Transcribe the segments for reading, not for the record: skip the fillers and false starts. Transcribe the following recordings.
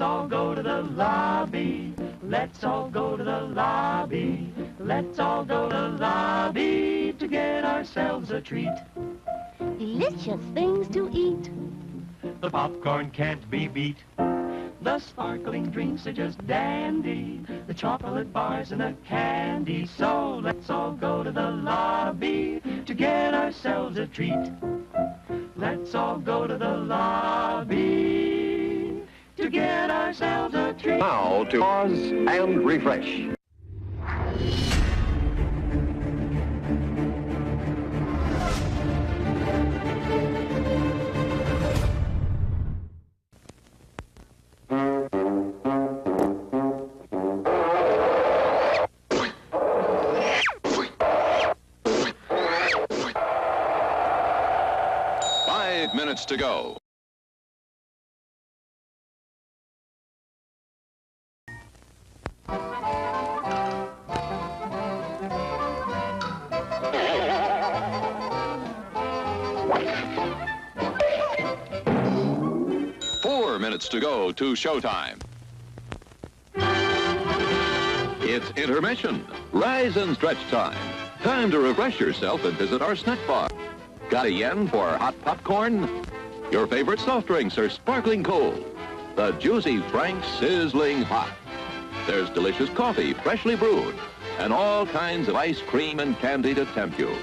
Let's all go to the lobby. Let's all go to the lobby. Let's all go to the lobby to get ourselves a treat. Delicious things to eat. The popcorn can't be beat. The sparkling drinks are just dandy. The chocolate bars and the candy. So let's all go to the lobby to get ourselves a treat. Let's all go to the lobby to get ourselves a treat. Now to pause and refresh. Minutes to go. Four minutes to go to showtime. It's intermission. Rise and stretch time. Time to refresh yourself and visit our snack bar. Got a yen for hot popcorn? Your favorite soft drinks are sparkling cold. The juicy Frank's sizzling hot. There's delicious coffee, freshly brewed, and all kinds of ice cream and candy to tempt you.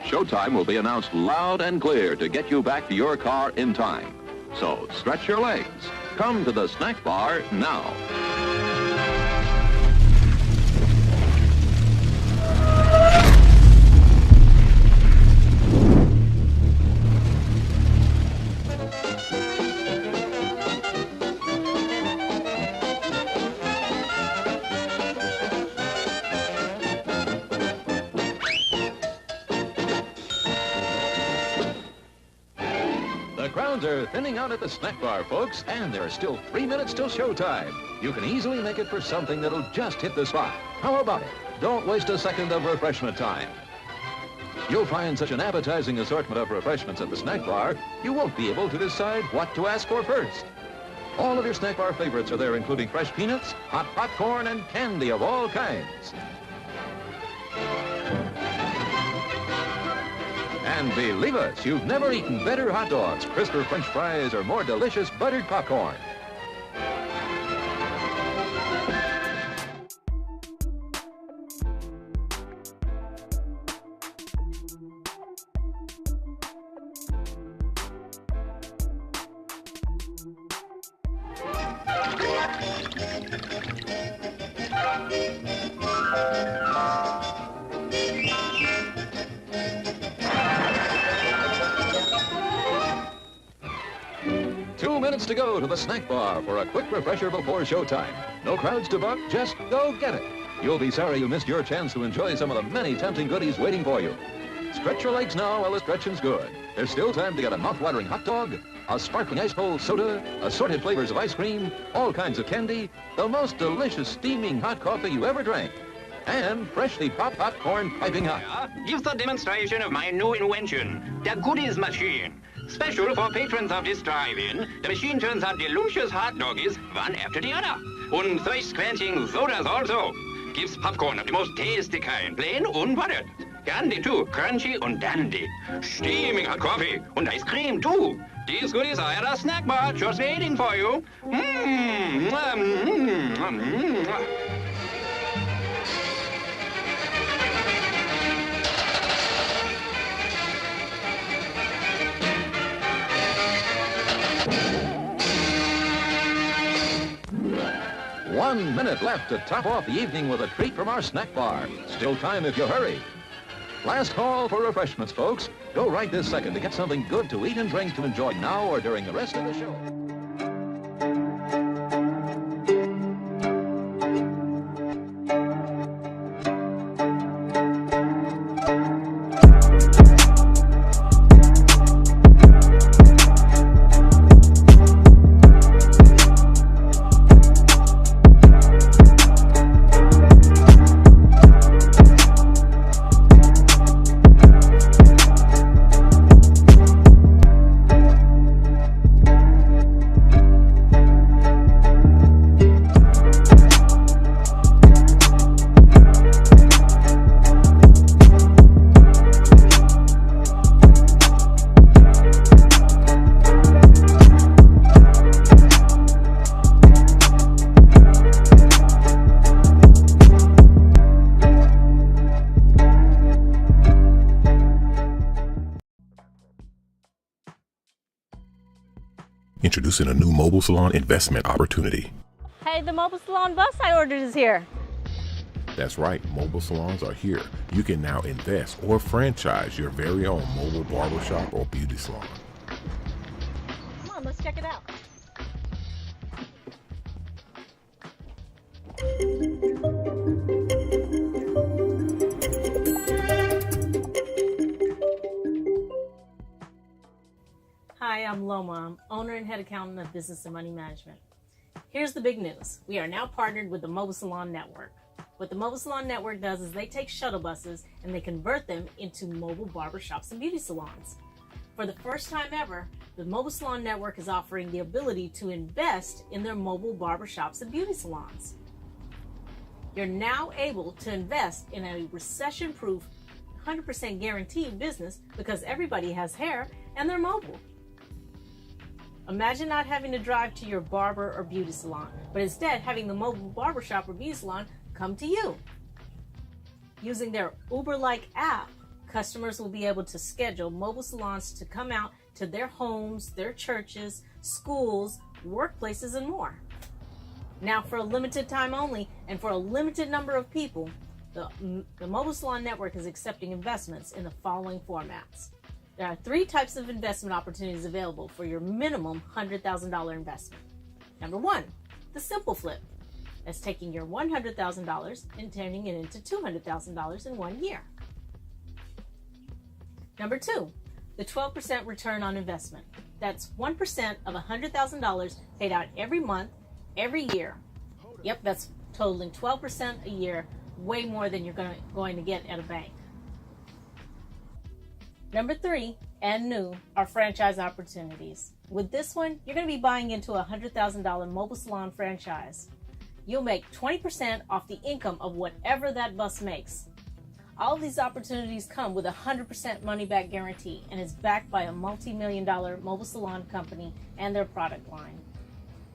Showtime will be announced loud and clear to get you back to your car in time. So stretch your legs. Come to the snack bar now. Crowds are thinning out at the snack bar, folks, and there are still 3 minutes till showtime. You can easily make it for something that'll just hit the spot. How about it? Don't waste a second of refreshment time. You'll find such an appetizing assortment of refreshments at the snack bar, you won't be able to decide what to ask for first. All of your snack bar favorites are there, including fresh peanuts, hot popcorn, and candy of all kinds. And believe us, you've never eaten better hot dogs, crisper French fries, or more delicious buttered popcorn. To go to the snack bar for a quick refresher before showtime. No crowds to buck, just go get it. You'll be sorry you missed your chance to enjoy some of the many tempting goodies waiting for you. Stretch your legs now while the stretching's good. There's still time to get a mouth-watering hot dog, a sparkling ice-cold soda, assorted flavors of ice cream, all kinds of candy, the most delicious steaming hot coffee you ever drank, and freshly popped popcorn piping hot. Gives the demonstration of my new invention, the goodies machine. Special for patrons of this drive-in, the machine turns out delicious hot doggies one after the other. And thirst-quenching sodas also. Gives popcorn of the most tasty kind, plain unbuttered. Candy too, crunchy and dandy. Steaming hot coffee and ice cream too. These goodies are at our snack bar just waiting for you. One minute left to top off the evening with a treat from our snack bar. Still time if you hurry. Last call for refreshments, folks. Go right this second to get something good to eat and drink to enjoy now or during the rest of the show. Introducing a new mobile salon investment opportunity. Hey, the Mobile Salon bus I ordered is here. That's right, mobile salons are here. You can now invest or franchise your very own mobile barbershop or beauty salon. Come on, let's check it out. Hi, I'm Loma. I'm owner and head accountant of Business and Money Management. Here's the big news. We are now partnered with the Mobile Salon Network. What the Mobile Salon Network does is they take shuttle buses and they convert them into mobile barbershops and beauty salons. For the first time ever, the Mobile Salon Network is offering the ability to invest in their mobile barbershops and beauty salons. You're now able to invest in a recession-proof, 100% guaranteed business because everybody has hair and they're mobile. Imagine not having to drive to your barber or beauty salon, but instead having the mobile barbershop or beauty salon come to you. Using their Uber-like app, customers will be able to schedule mobile salons to come out to their homes, their churches, schools, workplaces, and more. Now, for a limited time only and for a limited number of people, the Mobile Salon Network is accepting investments in the following formats. There are 3 types of investment opportunities available for your minimum $100,000 investment. Number 1, the simple flip. That's taking your $100,000 and turning it into $200,000 in 1 year. Number 2, the 12% return on investment. That's 1% of $100,000 paid out every month, every year. Yep, that's totaling 12% a year, way more than you're going to get at a bank. Number 3, and new, are franchise opportunities. With this one, you're going to be buying into a $100,000 mobile salon franchise. You'll make 20% off the income of whatever that bus makes. All of these opportunities come with a 100% money-back guarantee and is backed by a multi-million-dollar mobile salon company and their product line.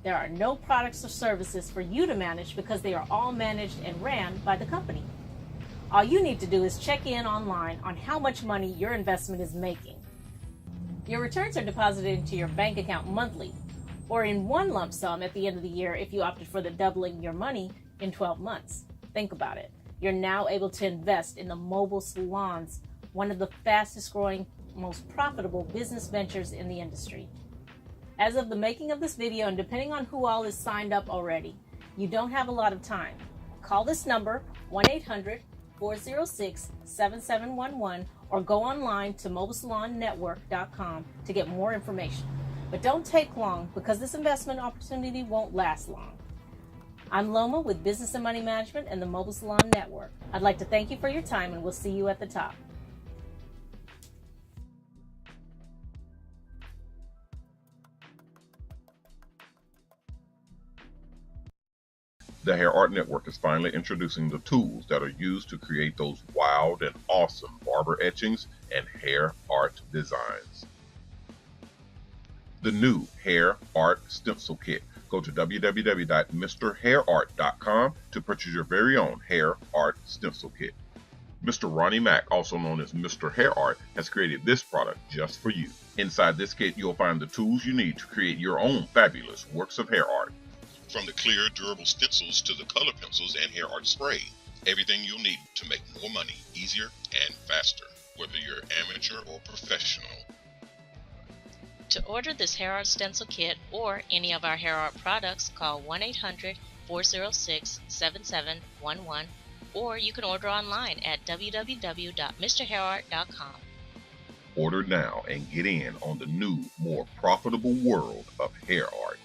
There are no products or services for you to manage because they are all managed and ran by the company. All you need to do is check in online on how much money your investment is making. Your returns are deposited into your bank account monthly, or in one lump sum at the end of the year if you opted for the doubling your money in 12 months. Think about it. You're now able to invest in the mobile salons, one of the fastest growing, most profitable business ventures in the industry. As of the making of this video, and depending on who all is signed up already, you don't have a lot of time. Call this number, 1-800-406-7711, or go online to mobilesalonnetwork.com to get more information. But don't take long because this investment opportunity won't last long. I'm Loma with Business and Money Management and the Mobile Salon Network. I'd like to thank you for your time, and we'll see you at the top. The COACH Network is finally introducing the tools that are used to create those wild and awesome barber etchings and hair art designs. The new COACH Stencil Kit. Go to www.MrHairArt.com to purchase your very own hair art stencil kit. Mr. Ronnie Mac, also known as MrHairArt, has created this product just for you. Inside this kit, you'll find the tools you need to create your own fabulous works of hair art. From the clear, durable stencils to the color pencils and hair art spray, everything you'll need to make more money easier and faster, whether you're amateur or professional. To order this hair art stencil kit or any of our hair art products, call 1-800-406-7711, or you can order online at www.MrHairArt.com. Order now and get in on the new, more profitable world of hair art.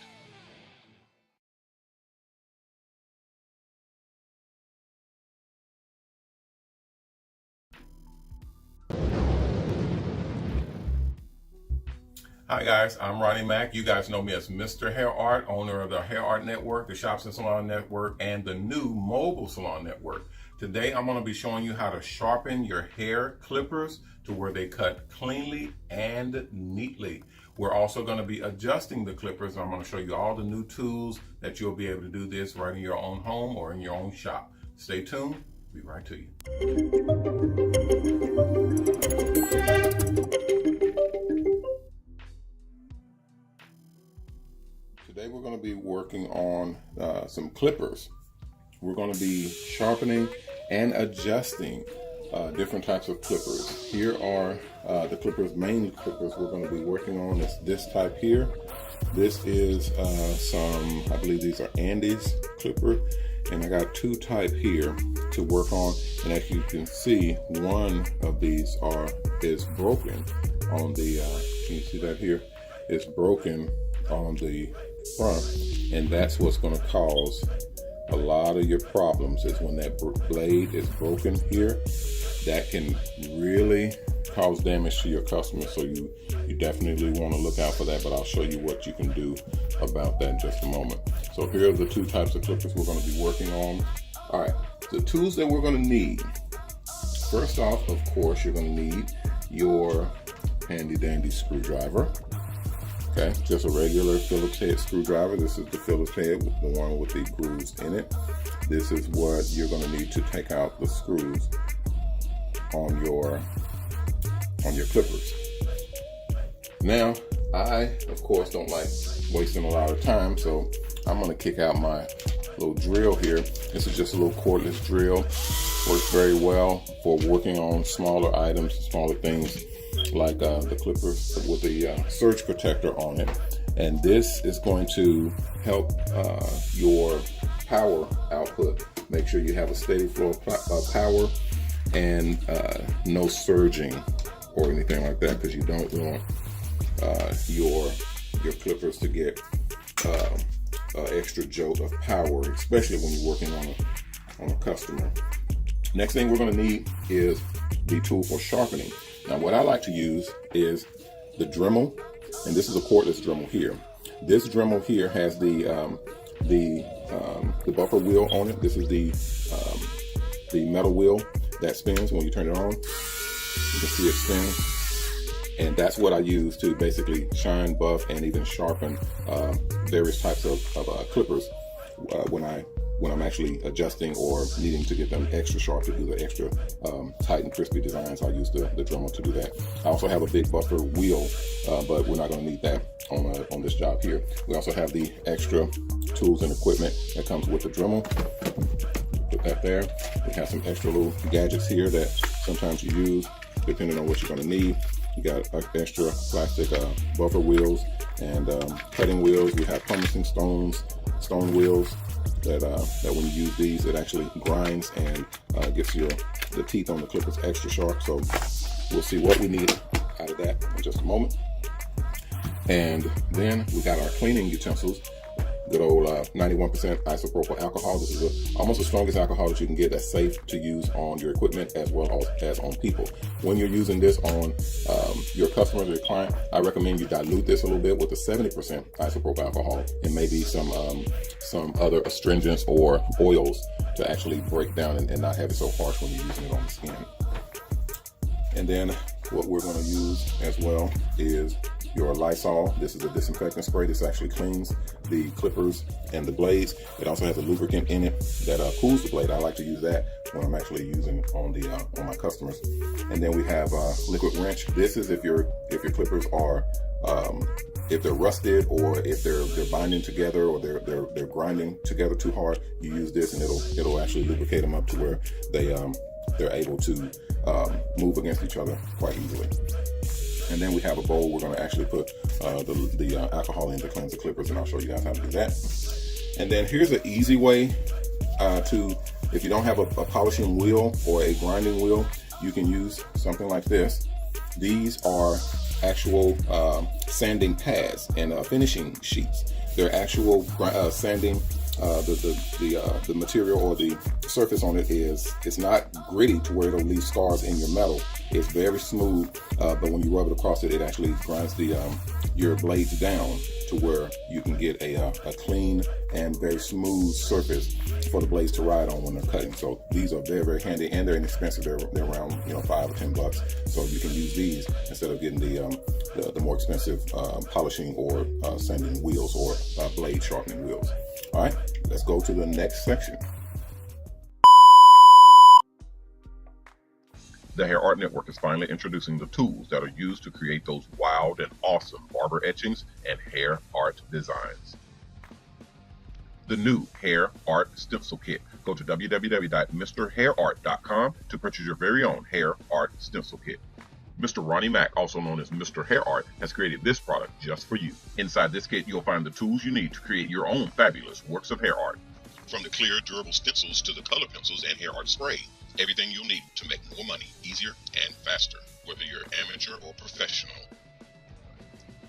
Hi guys, I'm Ronnie Mac. You guys know me as MrHairArt, owner of the COACH Network, the Shops Salons Network, and the new Mobile Salon Network. Today I'm going to be showing you how to sharpen your hair clippers to where they cut cleanly and neatly. We're also going to be adjusting the clippers. I'm going to show you all the new tools that you'll be able to do this right in your own home or in your own shop. Stay tuned. Be right to you. working on some clippers. We're going to be sharpening and adjusting different types of clippers. Here are the clippers, main clippers we're going to be working on. Is this type here. This is I believe these are Andes clipper, and I got two type here to work on. And as you can see, one of these is broken on the. Can you see that here? It's broken on the front, and that's what's going to cause a lot of your problems. Is when that blade is broken here. That can really cause damage to your customers, so you definitely want to look out for that, but I'll show you what you can do about that in just a moment. So here are the two types of clippers we're going to be working on. All right, the tools that we're going to need. First off, of course, you're going to need your handy dandy screwdriver. Okay, just a regular Phillips head screwdriver. This is the Phillips head, the one with the grooves in it. This is what you're going to need to take out the screws on your clippers. Now, I of course don't like wasting a lot of time, so I'm going to kick out my little drill here. This is just a little cordless drill. Works very well for working on smaller items, smaller things like the clippers with the surge protector on it. And this is going to help your power output. Make sure you have a steady flow of power and no surging or anything like that, because you don't want your clippers to get extra jolt of power, especially when you're working on a customer. Next thing we're going to need is the tool for sharpening. Now, what I like to use is the Dremel, and this is a cordless Dremel here. This Dremel here has the buffer wheel on it. This is the metal wheel that spins when you turn it on. You can see it spin, and that's what I use to basically shine, buff, and even sharpen various types of clippers when I'm actually adjusting or needing to get them extra sharp to do the extra tight and crispy designs. I use the Dremel to do that. I also have a big buffer wheel, but we're not going to need that on this job here. We also have the extra tools and equipment that comes with the Dremel. Put that there. We have some extra little gadgets here that sometimes you use depending on what you're going to need. You got extra plastic buffer wheels and cutting wheels. We have pumice stone wheels that when you use these, it actually grinds and gets the teeth on the clippers extra sharp. So we'll see what we need out of that in just a moment. And then we got our cleaning utensils. Good old 91% isopropyl alcohol. This is almost the strongest alcohol that you can get that's safe to use on your equipment as well as on people. When you're using this on your customers or your client, I recommend you dilute this a little bit with the 70% isopropyl alcohol and maybe some other astringents or oils to actually break down and not have it so harsh when you're using it on the skin. And then what we're going to use as well is your Lysol. This is a disinfectant spray. This actually cleans the clippers and the blades. It also has a lubricant in it that cools the blade. I like to use that when I'm actually using on my customers. And then we have liquid wrench. This is if your clippers are if they're rusted or if they're binding together or they're grinding together too hard. You use this and it'll actually lubricate them up to where they're able to move against each other quite easily. And then we have a bowl. We're going to actually put the alcohol in to cleanse the clippers, and I'll show you guys how to do that. And then here's an easy way if you don't have a polishing wheel or a grinding wheel, you can use something like this. These are actual sanding pads and finishing sheets. They're actual sanding. The material or the surface on it it's not gritty to where it'll leave scars in your metal. It's very smooth, but when you rub it across it, it actually grinds your blades down to where you can get a clean and very smooth surface for the blades to ride on when they're cutting. So these are very, very handy, and they're inexpensive. They're around $5 or $10, so you can use these instead of getting the more expensive polishing or sanding wheels or blade sharpening wheels. All right, let's go to the next section. The HairArt Network is finally introducing the tools that are used to create those wild and awesome barber etchings and hair art designs. the new Hair Art Stencil Kit. Go to www.MrHairArt.com to purchase your very own Hair Art Stencil Kit. Mr. Ronnie Mac, also known as MrHairArt, has created this product just for you. Inside this kit, you'll find the tools you need to create your own fabulous works of hair art. From the clear, durable stencils to the color pencils and hair art spray, everything you'll need to make more money easier and faster, whether you're amateur or professional.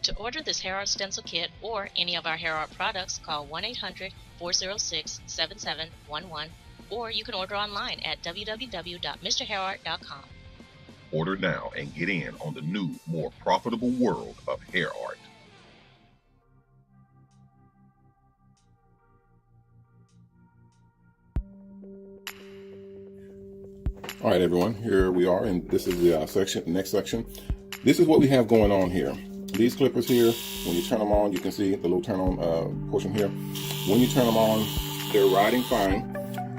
To order this Hair Art Stencil Kit or any of our Hair Art products, call 1-800-406-7711, or you can order online at www.MrHairArt.com. Order now and get in on the new, more profitable world of hair art. All right, everyone, here we are, and this is the next section. This is what we have going on here. These clippers here, when you turn them on, you can see the little turn on portion here. When you turn them on, they're riding fine.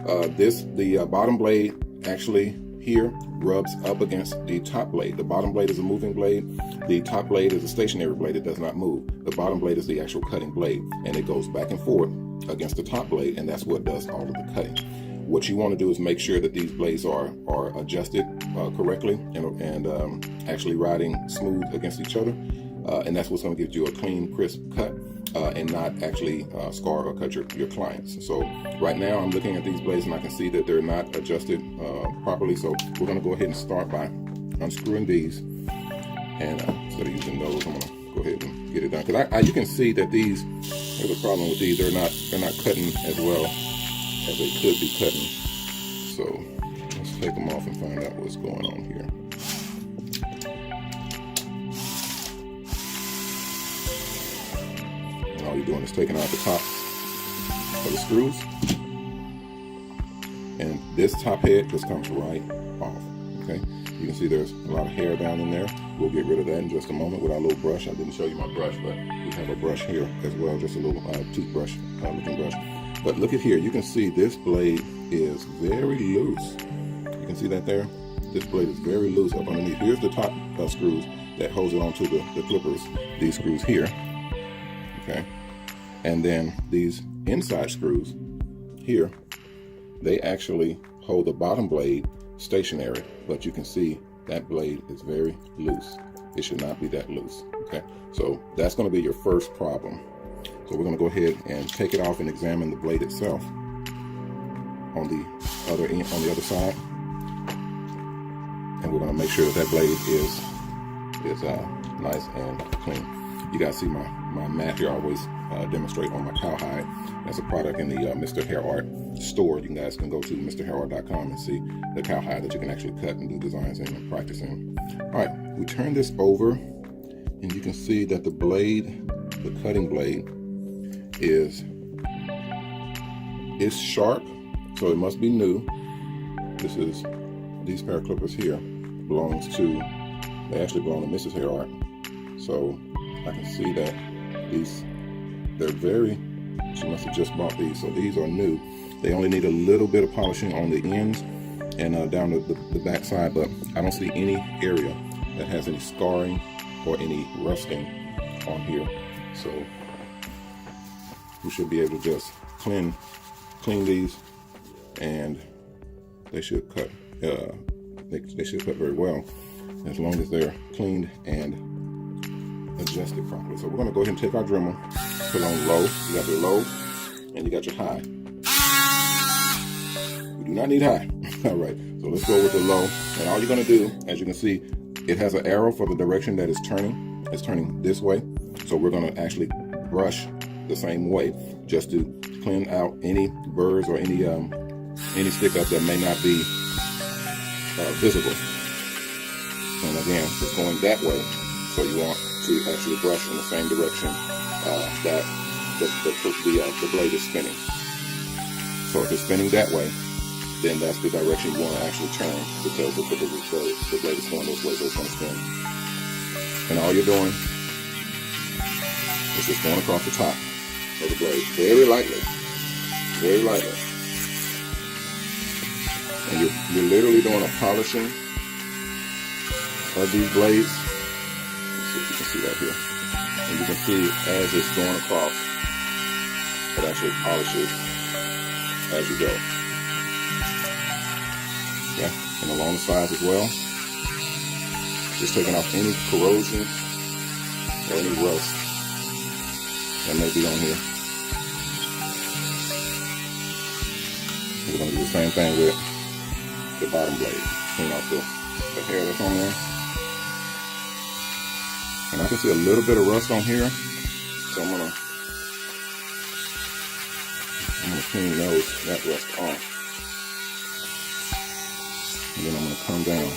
The bottom blade actually here rubs up against the top blade. The bottom blade is a moving blade. The top blade is a stationary blade. It does not move. The bottom blade is the actual cutting blade, and it goes back and forth against the top blade, and that's what does all of the cutting. What you want to do is make sure that these blades are adjusted correctly and actually riding smooth against each other. And that's what's going to give you a clean, crisp cut and not actually scar or cut your clients. So right now I'm looking at these blades and I can see that they're not adjusted properly. So we're going to go ahead and start by unscrewing these. And instead of using those, I'm going to go ahead and get it done. Because you can see that these, there's a problem with these. They're not cutting as well as they could be cutting. So let's take them off and find out what's going on here. And all you're doing is taking out the top of the screws. And this top head just comes right off, okay? You can see there's a lot of hair down in there. We'll get rid of that in just a moment with our little brush. I didn't show you my brush, but we have a brush here as well, just a little toothbrush looking brush. But look at here, you can see this blade is very loose. You can see that there? This blade is very loose up underneath. Here's the top screws that holds it onto the clippers, these screws here, okay? And then these inside screws here, they actually hold the bottom blade stationary, but you can see that blade is very loose. It should not be that loose, okay? So that's gonna be your first problem. So we're gonna go ahead and take it off and examine the blade itself on the other end, on the other side. And we're gonna make sure that that blade is nice and clean. You guys see my mat here. I always demonstrate on my cowhide. That's a product in the MrHairArt store. You guys can go to MrHairArt.com and see the cowhide that you can actually cut and do designs in and practice in. All right, we turn this over and you can see that the blade, the cutting blade, is sharp, so it must be new. These pair of clippers here they actually belong to Mrs. HairArt. So I can see that she must have just bought these. So these are new. They only need a little bit of polishing on the ends and down the back side, but I don't see any area that has any scarring or any rusting on here. So we should be able to just clean these, and they should cut. They should cut very well as long as they're cleaned and adjusted properly. So we're going to go ahead and take our Dremel, put on low. You got your low and you got your high. We do not need high. All right. So let's go with the low. And all you're going to do, as you can see, it has an arrow for the direction that it's turning. It's turning this way. So we're going to actually brush the same way, just to clean out any burrs or any stick up that may not be visible. And again, it's going that way, so you want to actually brush in the same direction that the blade is spinning. So if it's spinning that way, then that's the direction you want to actually turn, because the blade is going this way, so it's going to spin. And all you're doing is just going across the top of the blade, very lightly, very lightly. And you're literally doing a polishing of these blades. Let's see if you can see that here. And you can see as it's going across, It actually polishes as you go. Yeah, and along the sides as well. Just taking off any corrosion or any rust that may be on here. We're going to do the same thing with the bottom blade. Clean off the hair that's on there. And I can see a little bit of rust on here, so I'm gonna clean that rust off. And then I'm gonna come down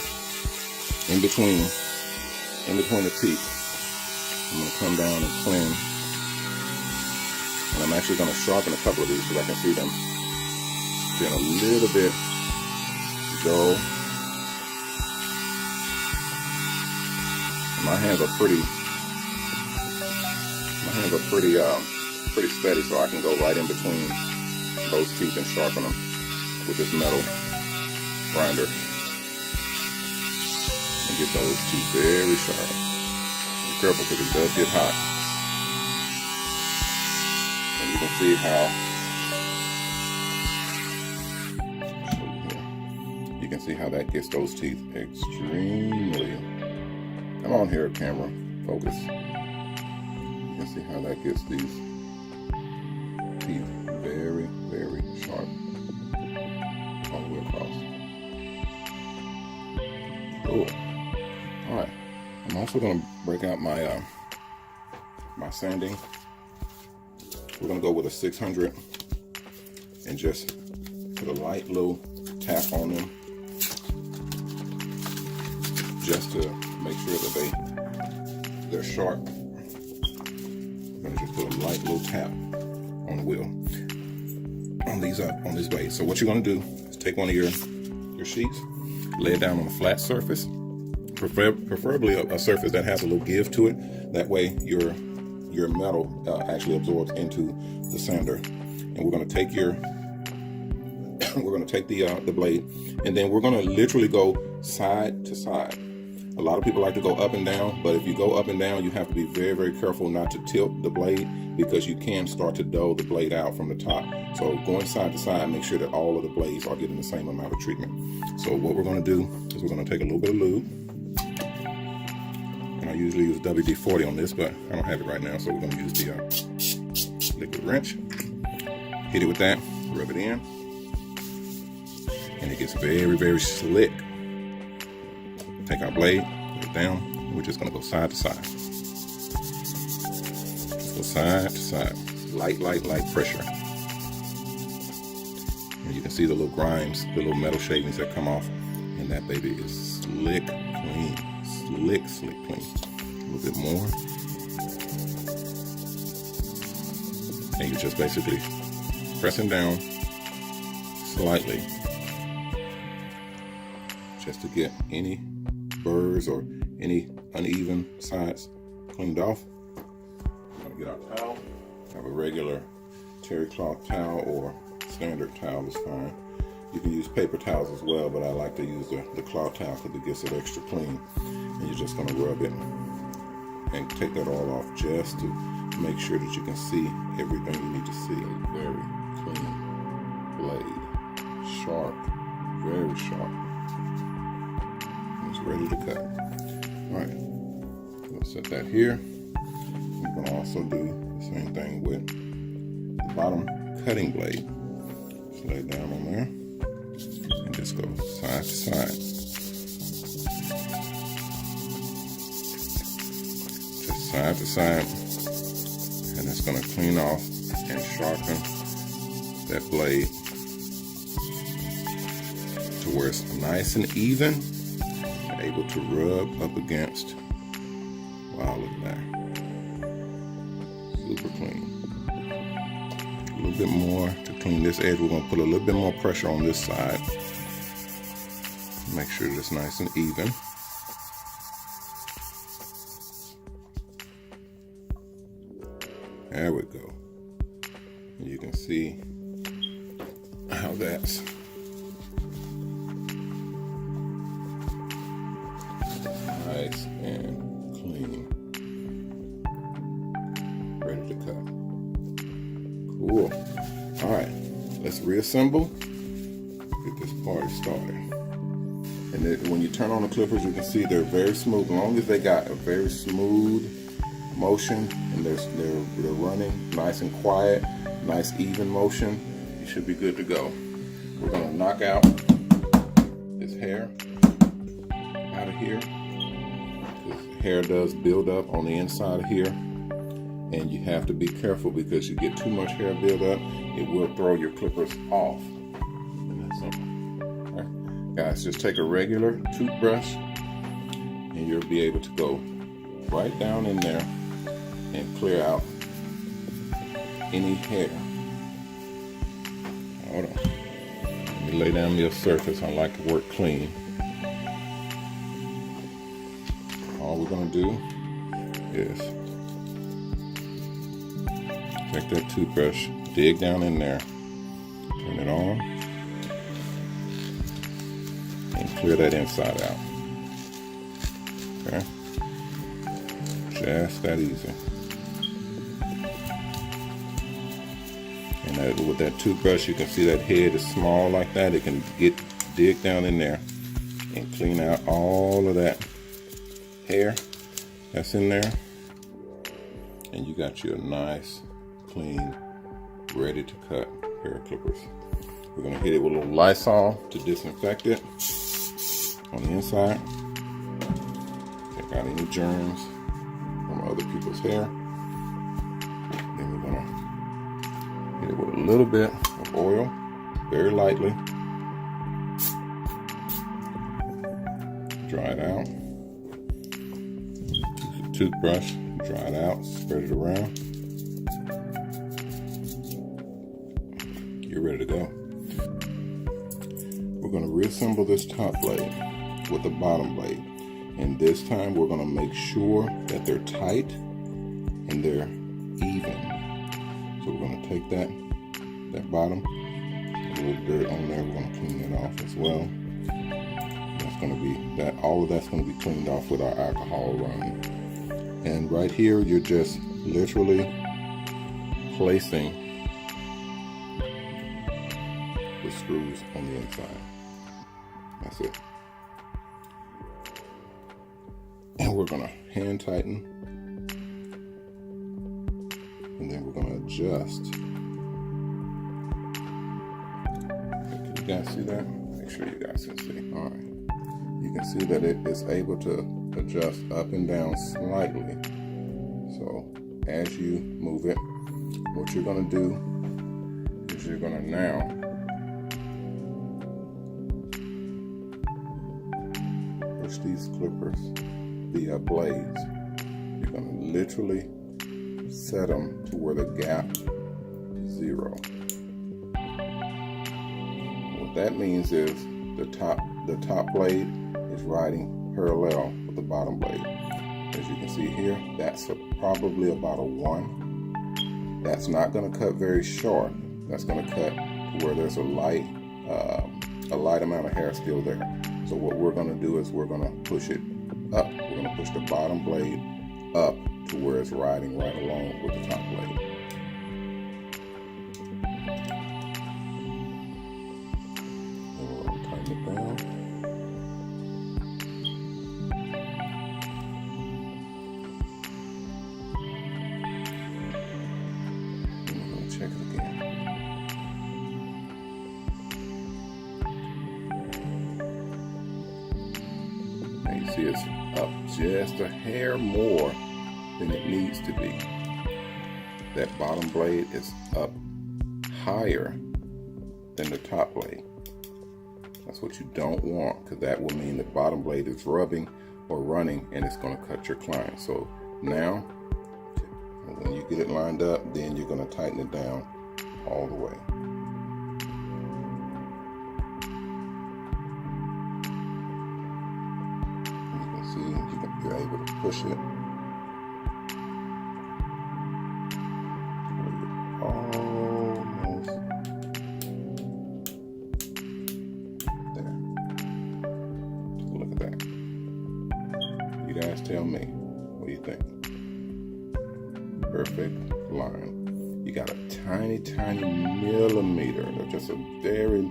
in between the teeth. I'm gonna come down and clean. And I'm actually gonna sharpen a couple of these so I can see them being a little bit dull. My hands are pretty pretty steady, so I can go right in between those teeth and sharpen them with this metal grinder and get those teeth very sharp. Be careful because it does get hot. And you can see how that gets those teeth extremely. Come on here, camera, focus. You can see how that gets these teeth very, very sharp all the way across. Cool. All right. I'm also going to break out my my sanding. We're going to go with a 600 and just put a light little tap on them, just to make sure that they're sharp. I'm going to just put a light little tap on the wheel on these blades. So what you're going to do is take one of your sheets, lay it down on a flat surface, preferably a surface that has a little give to it. That way your metal actually absorbs into the sander. And we're going to take the blade, and then we're going to literally go side to side. A lot of people like to go up and down, but if you go up and down, you have to be very, very careful not to tilt the blade, because you can start to dull the blade out from the top. So going side to side, make sure that all of the blades are getting the same amount of treatment. So what we're going to do is we're going to take a little bit of lube, and I usually use WD-40 on this, but I don't have it right now, so we're going to use the liquid wrench. Hit it with that, rub it in, and it gets very, very slick. Take our blade, put it down, and we're just going to go side to side. Just go side to side. Light pressure. And you can see the little grimes, the little metal shavings that come off, and that baby is slick clean. Slick clean. A little bit more. And you're just basically pressing down slightly just to get any burrs or any uneven sides cleaned off. I'm gonna get our towel. I have a regular terry cloth towel or standard towel is fine. You can use paper towels as well, but I like to use the cloth towel because it gets it extra clean. And you're just gonna rub it and take that all off just to make sure that you can see everything you need to see. A very clean blade, sharp, very sharp. It's ready to cut. All right, we'll set that here. We're going to also do the same thing with the bottom cutting blade. Just lay it down on there and just go side to side. Just side to side, and it's going to clean off and sharpen that blade to where it's nice and even, able to rub up against. Wow, look at that. Super clean. A little bit more to clean this edge. We're going to put a little bit more pressure on this side. Make sure that it's nice and even. There we go. And you can see how that's nice and clean, ready to cut. Cool. Cool. All right, let's reassemble. Get this party started. And then when you turn on the clippers, you can see they're very smooth. As long as they got a very smooth motion and they're running nice and quiet, nice even motion, you should be good to go. We're gonna knock out this hair out of here. This hair does build up on the inside of here, and you have to be careful because you get too much hair build up, it will throw your clippers off. And that's simple. All right. Guys, just take a regular toothbrush and you'll be able to go right down in there and clear out any hair. Hold on. Let me lay down the surface. I like to work clean. All we're going to do is take that toothbrush, dig down in there, turn it on, and clear that inside out. Okay? Just that easy. And with that toothbrush, you can see that head is small like that. It can dig down in there and clean out all of that hair that's in there. And you got your nice, clean, ready to cut hair clippers. We're gonna hit it with a little Lysol to disinfect it on the inside. Take out any germs from other people's hair. Then we're gonna hit it with a little bit of oil, very lightly. Dry it out. Use a toothbrush, dry it out, spread it around. You're ready to go. We're going to reassemble this top blade with the bottom blade. And this time we're going to make sure that they're tight and they're even. So we're going to take that bottom, a little dirt on there, we're going to clean that off as well. That's going to be that. All of that's going to be cleaned off with our alcohol running. And right here, you're just literally placing the screws on the inside. That's it. And we're going to hand tighten. And then we're going to adjust. Can you guys see that? Make sure you guys can see. All right. You can see that it is able to adjust up and down slightly. So as you move it, what you're going to do is you're going to now push these clippers, the blades. You're going to literally set them to where the gap is 0. What that means is the top blade is riding parallel with the bottom blade. As you can see here, that's probably about a 1. That's not going to cut very short. That's going to cut to where there's a light amount of hair still there. So what we're going to do is we're going to push it up. We're going to push the bottom blade up to where it's riding right along with the top blade. And we're going to tighten it down. And we're going to check it again. Now you see it's up just a hair more than it needs to be. That bottom blade is up higher than the top blade. That's what you don't want, because that will mean the bottom blade is rubbing or running and it's going to cut your client. So now, when you get it lined up, then you're going to tighten it down all the way. You can see you're able to push it. Almost there. Take a look at that. You guys tell me, what do you think? Perfect line. You got a tiny, tiny millimeter, just a very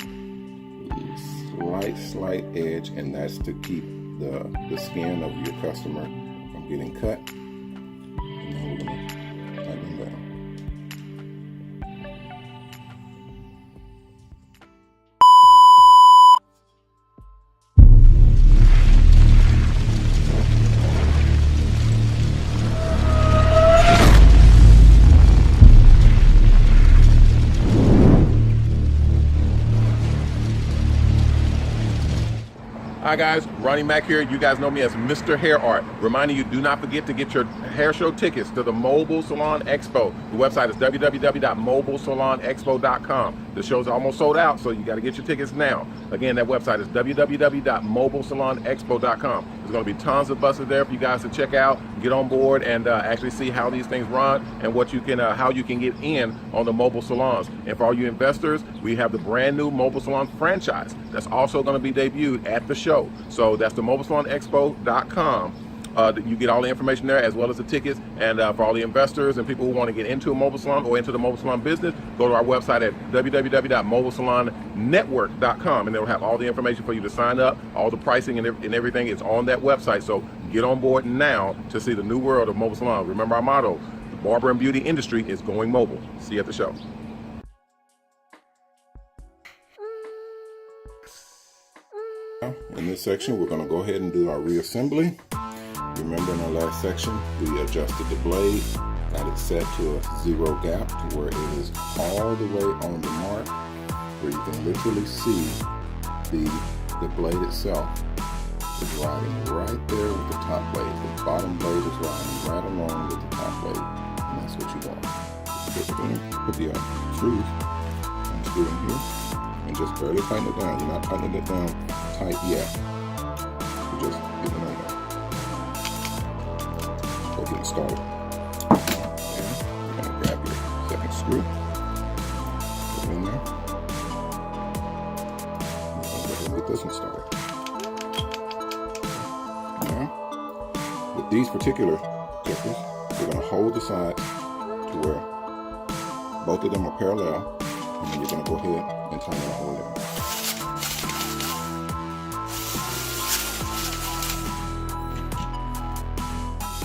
slight edge, and that's to keep the skin of your customer from getting cut. And then we're gonna tighten them down. Hi guys, Ronnie Mac here. You guys know me as MrHairArt. Reminding you, do not forget to get your hair show tickets to the Mobile Salon Expo. The website is www.mobilesalonexpo.com. The show's almost sold out, so you got to get your tickets now. Again, that website is www.mobilesalonexpo.com. There's going to be tons of buses there for you guys to check out, get on board, and actually see how these things run and what you can, how you can get in on the mobile salons. And for all you investors, we have the brand new Mobile Salon franchise that's also going to be debuted at the show. So that's the mobilesalonexpo.com. You get all the information there as well as the tickets. And for all the investors and people who want to get into a mobile salon or into the mobile salon business, go to our website at www.mobilesalonnetwork.com, and they'll have all the information for you to sign up. All the pricing and everything is on that website. So get on board now to see the new world of mobile salons. Remember our motto, the Barber Beauty Industry is going mobile. See you at the show. In this section, we're going to go ahead and do our reassembly. Remember in our last section, we adjusted the blade, got it set to a 0 gap to where it is all the way on the mark, where you can literally see the blade itself is riding right there with the top blade. The bottom blade is riding right along with the top blade, and that's what you want. Put the screws and screw in here, and just barely tighten it down. You're not tightening it down tight yet. You're just getting it on there. So getting started. And you're going to grab your second screw, put it in there. We're going to go ahead and get this one started. Now, with these particular clippers, we're going to hold the sides to where both of them are parallel, and then you're going to go ahead and tighten it all down.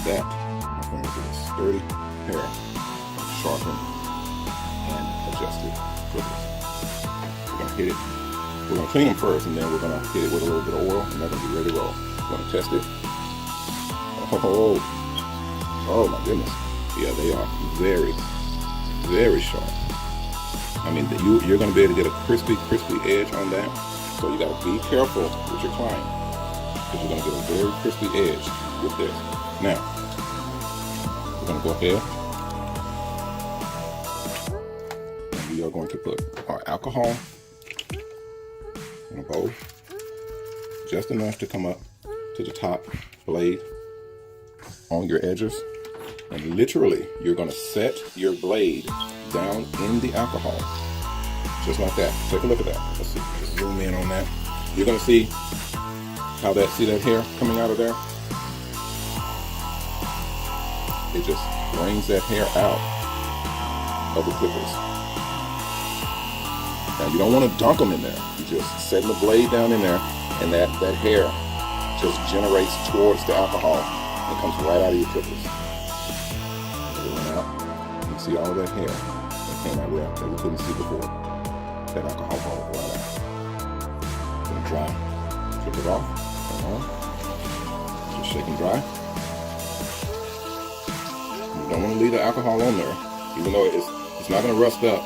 That, my friends, is a sturdy pair of sharpened and adjusted clippers. We're going to hit it. We're going to clean them first, and then we're going to hit it with a little bit of oil, and they're going to be ready to roll. We're going to test it. Oh my goodness. Yeah, they are very, very sharp. I mean, you're going to be able to get a crispy edge on that. So you got to be careful with your client, because you're going to get a very crispy edge with this. Now, we're going to go ahead and we are going to put our alcohol in a bowl, just enough to come up to the top blade on your edges. And literally, you're going to set your blade down in the alcohol, just like that. Take a look at that. Let's see. Let's zoom in on that. You're going to see how see that hair coming out of there? It just brings that hair out of the clippers. Now you don't want to dunk them in there. You just setting the blade down in there, and that hair just generates towards the alcohol and comes right out of your clippers. It went out. You can see all that hair that came out of there that we couldn't see before. That alcohol brought it right out. Gonna dry. Flip it off. Just shake and dry. You don't want to leave the alcohol on there, even though it's not going to rust up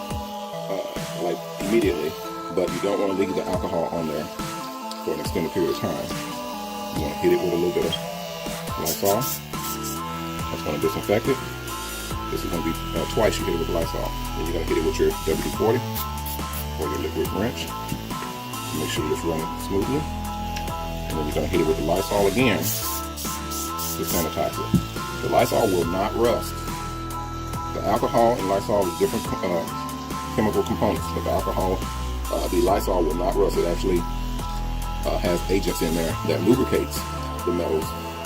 like immediately, but you don't want to leave the alcohol on there for an extended period of time. You want to hit it with a little bit of Lysol. That's going to disinfect it. This is going to be twice you hit it with the Lysol. Then you're going to hit it with your WD-40 or your liquid wrench. Make sure it's running smoothly. And then you're going to hit it with the Lysol again to sanitize it. The Lysol will not rust. The alcohol and Lysol is different chemical components, but the Lysol will not rust. It actually has agents in there that lubricates the metals,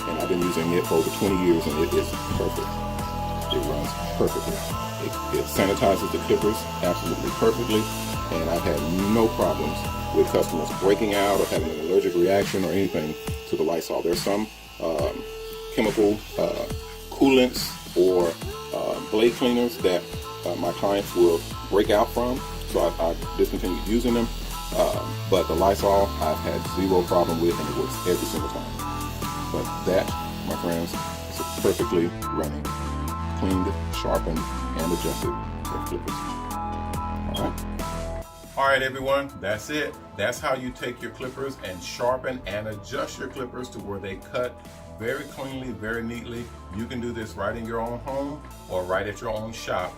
and I've been using it for over 20 years, and it is perfect. it runs perfectly. It sanitizes the clippers absolutely perfectly, and I've had no problems with customers breaking out or having an allergic reaction or anything to the Lysol. There's some chemical coolants or blade cleaners that my clients will break out from, so I discontinued using them. But the Lysol I've had zero problem with, and it works every single time. But that, my friends, is a perfectly running, cleaned, sharpened, and adjusted hair clippers. All right, everyone, that's it. That's how you take your clippers and sharpen and adjust your clippers to where they cut very cleanly, very neatly. You can do this right in your own home or right at your own shop.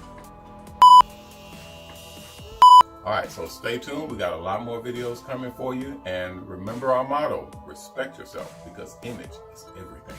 All right, so stay tuned. We got a lot more videos coming for you. And remember our motto, respect yourself, because image is everything.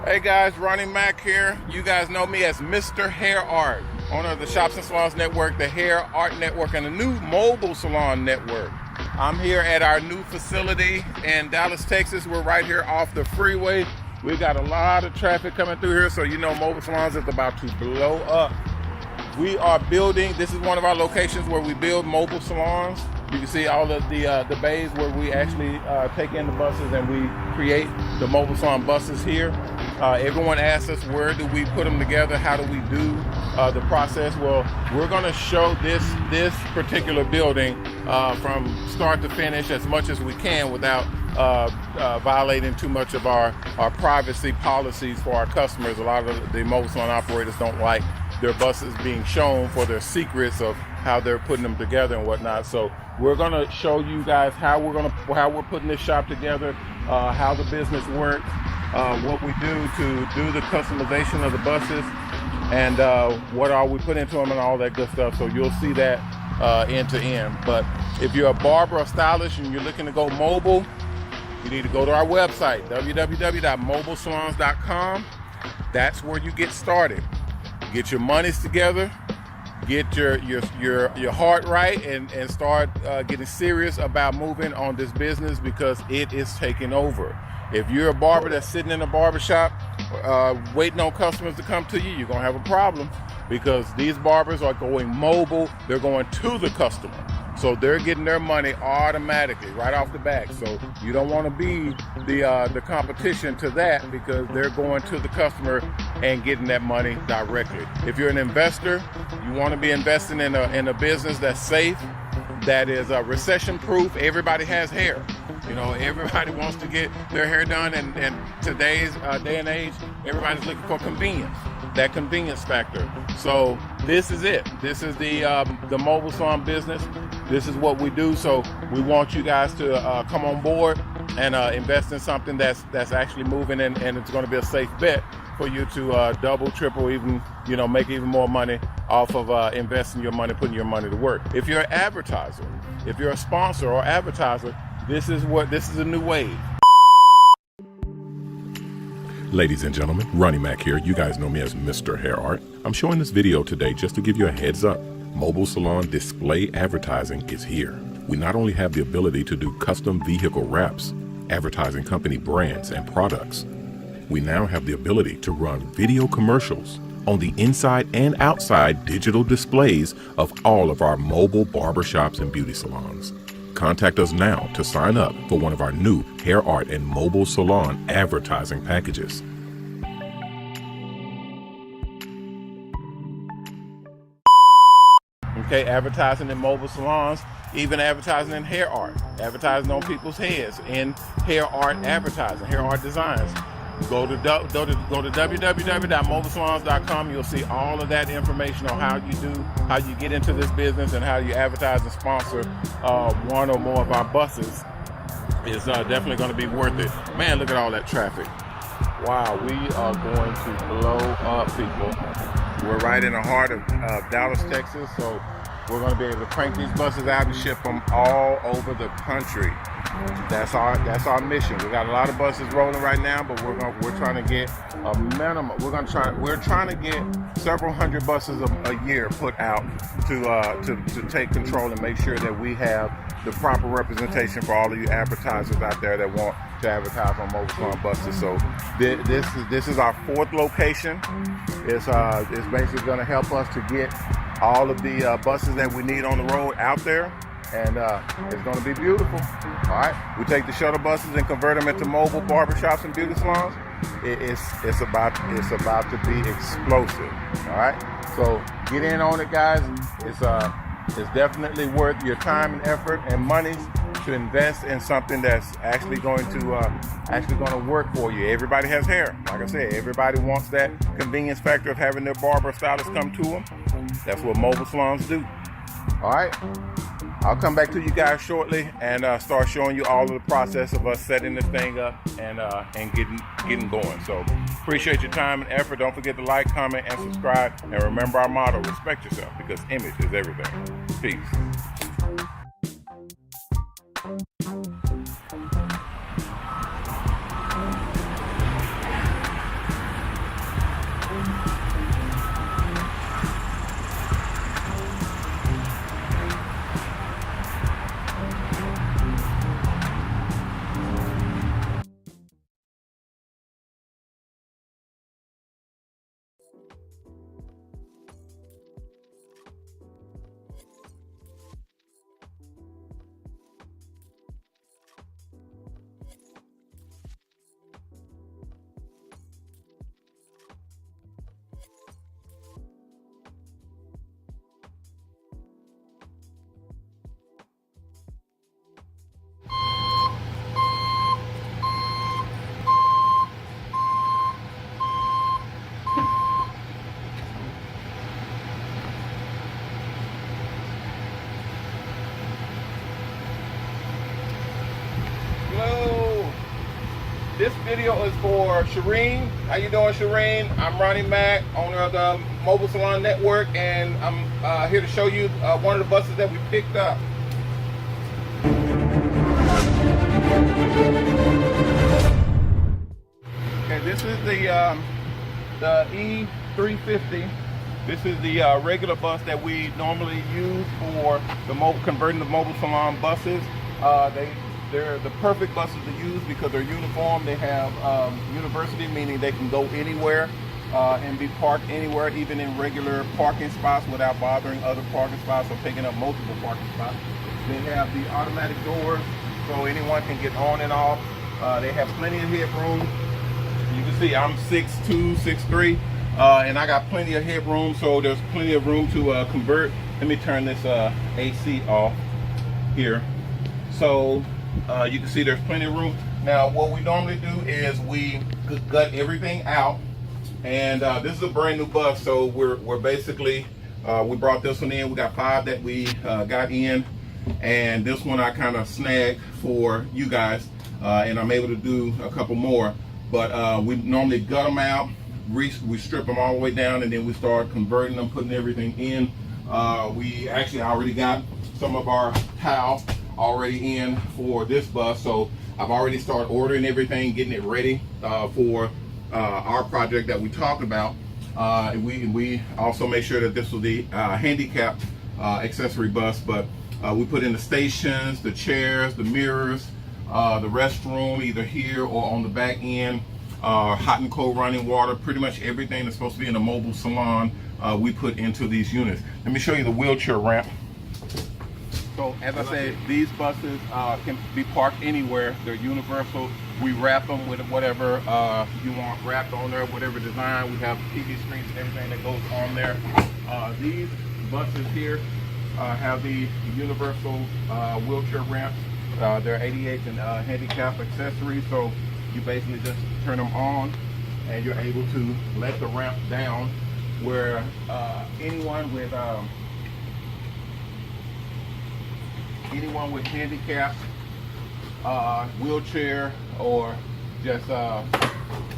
Hey guys, Ronnie Mac here. You guys know me as MrHairArt, owner of the Shops and Salons Network, the COACH Network, and the new Mobile Salon Network. I'm here at our new facility in Dallas, Texas. We're right here off the freeway. We've got a lot of traffic coming through here, so you know Mobile Salons is about to blow up. We are building, this is one of our locations where we build mobile salons. You can see all of the bays where we actually take in the buses and we create the Mobile Salon Buses here. Everyone asks us, where do we put them together? How do we do the process? Well, we're going to show this particular building from start to finish as much as we can without violating too much of our privacy policies for our customers. A lot of the mobile salon operators don't like their buses being shown for their secrets of how they're putting them together and whatnot. So we're going to show you guys how we're putting this shop together, how the business works, what we do to do the customization of the buses, and what all we put into them and all that good stuff. So you'll see that end to end. But if you're a barber or stylist and you're looking to go mobile, you need to go to our website, www.mobilesalons.com. That's where you get started. Get your monies together, get your heart right, and start getting serious about moving on this business, because it is taking over. If you're a barber that's sitting in a barber shop waiting on customers to come to you, you're gonna have a problem, because these barbers are going mobile. They're going to the customer, so they're getting their money automatically right off the bat. So you don't want to be the competition to that, because they're going to the customer and getting that money directly. If you're an investor, you want to be investing in a business that's safe, that is recession proof. Everybody has hair. You know, everybody wants to get their hair done, and today's day and age, everybody's looking for convenience, that convenience factor. So this is it. This is the mobile salon business. This is what we do. So we want you guys to come on board and invest in something that's actually moving, and it's going to be a safe bet for you to double, triple, even, you know, make even more money off of investing your money, putting your money to work. If you're an advertiser, if you're a sponsor or advertiser, this is a new wave. Ladies and gentlemen, Ronnie Mac here. You guys know me as MrHairArt. I'm showing this video today just to give you a heads up. Mobile Salon display advertising is here. We not only have the ability to do custom vehicle wraps, advertising company brands and products, we now have the ability to run video commercials on the inside and outside digital displays of all of our mobile barbershops and beauty salons. Contact us now to sign up for one of our new hair art and mobile salon advertising packages. Okay, advertising in mobile salons, even advertising in hair art, advertising on people's heads in hair art advertising, hair art designs. Go to www.mobilesalons.com. You'll see all of that information on how you get into this business and how you advertise and sponsor one or more of our buses. It's definitely going to be worth it. Man, look at all that traffic. Wow, we are going to blow up, people. We're right in the heart of Dallas, Texas, so we're going to be able to crank these buses out and ship them all over the country. That's our mission. We got a lot of buses rolling right now, but we're trying to get a minimum. We're trying to get several hundred buses a year put out to take control and make sure that we have the proper representation for all of you advertisers out there that want to advertise on Mobile Salon Buses. So this is our fourth location. It's basically going to help us to get all of the buses that we need on the road out there. And it's going to be beautiful. All right, we take the shuttle buses and convert them into mobile barbershops and beauty salons. It's about to be explosive. All right, so get in on it, guys. It's definitely worth your time and effort and money to invest in something that's actually going to work for you. Everybody has hair. Like I said, everybody wants that convenience factor of having their barber stylist come to them. That's what mobile salons do. All right. I'll come back to you guys shortly and start showing you all of the process of us setting this thing up and getting going. So appreciate your time and effort. Don't forget to like, comment, and subscribe. And remember our motto, respect yourself, because image is everything. Peace. This video is for Shireen. How you doing, Shireen? I'm Ronnie Mac, owner of the Mobile Salon Network, and I'm here to show you one of the buses that we picked up. Okay, this is the E350. This is the regular bus that we normally use for the converting the Mobile Salon buses. They're the perfect buses to use because they're uniform. They have university, meaning they can go anywhere and be parked anywhere, even in regular parking spots without bothering other parking spots or taking up multiple parking spots. They have the automatic doors, so anyone can get on and off. They have plenty of headroom. You can see I'm 6'2", 6'3", and I got plenty of headroom, so there's plenty of room to convert. Let me turn this AC off here. So you can see there's plenty of room. Now what we normally do is we gut everything out, and this is a brand new bus, so we're basically we brought this one in. We got 5 that we got in, and this one I kind of snagged for you guys, and I'm able to do a couple more. But we normally gut them out, we strip them all the way down, and then we start converting them, putting everything in. We actually already got some of our towel already in for this bus, so I've already started ordering everything, getting it ready for our project that we talked about. We also made sure that this was the handicap accessory bus, but we put in the stations, the chairs, the mirrors, the restroom either here or on the back end, hot and cold running water, pretty much everything that's supposed to be in a mobile salon we put into these units. Let me show you the wheelchair ramp. So as I said, these buses can be parked anywhere. They're universal. We wrap them with whatever you want wrapped on there, whatever design. We have TV screens and everything that goes on there. These buses here have the universal wheelchair ramps. They're 88 and handicap accessories, so you basically just turn them on and you're able to let the ramp down where anyone with handicap, wheelchair, or just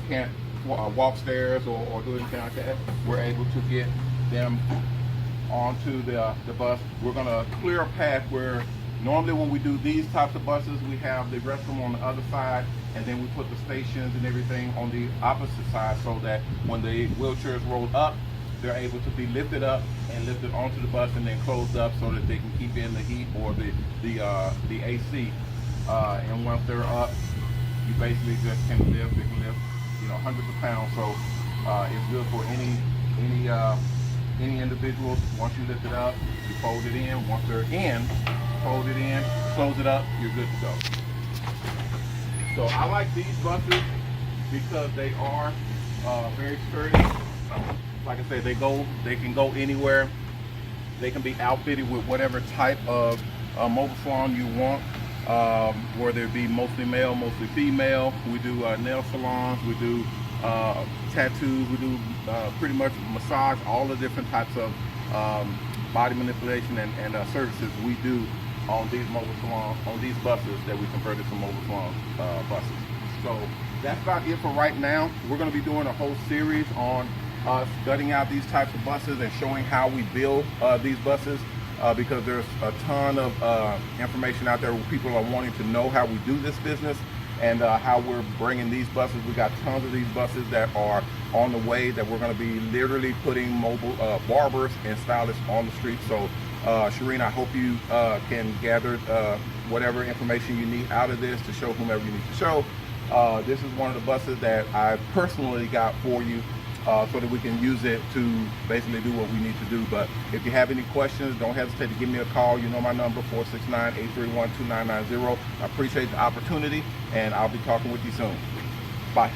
can't walk stairs or do anything like that, we're able to get them onto the bus. We're gonna clear a path where normally when we do these types of buses, we have the restroom on the other side, and then we put the stations and everything on the opposite side, so that when the wheelchairs roll up, they're able to be lifted up and lifted onto the bus and then closed up so that they can keep in the heat or the AC. And once they're up, you basically just can lift. They can lift, hundreds of pounds. So it's good for any individuals. Once you lift it up, you fold it in. Once they're in, fold it in, close it up, you're good to go. So I like these buses because they are very sturdy. Like I said, they can go anywhere. They can be outfitted with whatever type of mobile salon you want, whether it be mostly male, mostly female. We do nail salons, we do tattoos, we do pretty much massage, all the different types of body manipulation and services we do on these mobile salons, on these buses that we converted to mobile salon buses. So that's about it for right now. We're going to be doing a whole series on gutting out these types of buses and showing how we build these buses, because there's a ton of information out there where people are wanting to know how we do this business and how we're bringing these buses. We got tons of these buses that are on the way that we're going to be literally putting mobile barbers and stylists on the street. So Shireen, I hope you can gather whatever information you need out of this to show whomever you need to show. This is one of the buses that I personally got for you, so that we can use it to basically do what we need to do. But if you have any questions, don't hesitate to give me a call. You know my number, 469-831-2990. I appreciate the opportunity, and I'll be talking with you soon. Bye.